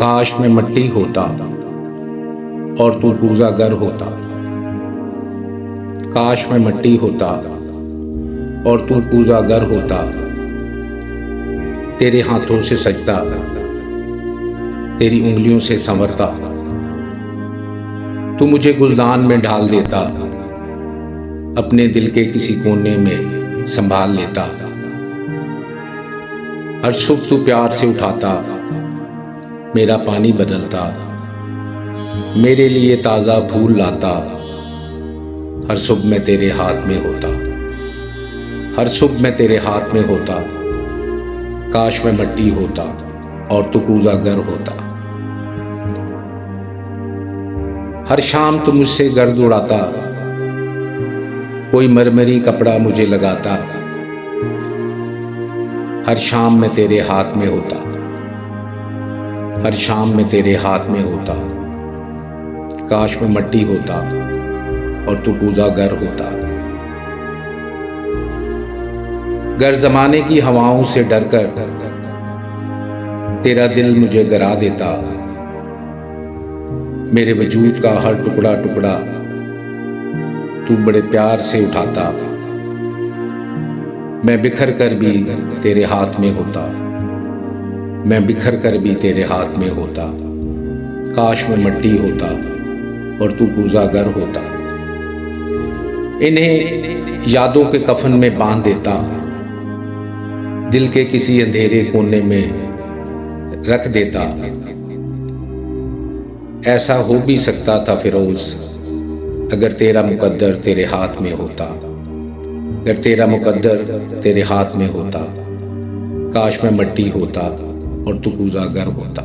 काश मैं मट्टी होता और तू पूजा गर होता। काश मैं मट्टी होता और तू पूजा गर होता। तेरे हाथों से सजता, तेरी उंगलियों से संवरता। तू मुझे गुलदान में ढाल देता, अपने दिल के किसी कोने में संभाल लेता। हर सुबह तू प्यार से उठाता, मेरा पानी बदलता, मेरे लिए ताज़ा फूल लाता। हर सुबह मैं तेरे हाथ में होता, हर सुबह मैं तेरे हाथ में होता। काश मैं मट्टी होता और तू पूजा गर होता। हर शाम तू मुझसे गर्द उड़ाता, कोई मरमरी कपड़ा मुझे लगाता। हर शाम मैं तेरे हाथ में होता, हर शाम मैं तेरे हाथ में होता। काश मैं मट्टी होता और तू पूजा गर होता। गर जमाने की हवाओं से डरकर तेरा दिल मुझे गिरा देता। मेरे वजूद का हर टुकड़ा टुकड़ा तू बड़े प्यार से उठाता। मैं बिखर कर भी तेरे हाथ में होता, मैं बिखर कर भी तेरे हाथ में होता। काश मैं मट्टी होता और तू पूजा गर होता। इन्हें यादों के कफन में बांध देता, दिल के किसी अंधेरे कोने में रख देता। ऐसा हो भी सकता था फिरोज, अगर तेरा मुकद्दर तेरे हाथ में होता, अगर तेरा मुकद्दर तेरे हाथ में होता। काश मैं मट्टी होता और तू पूजा गर होता।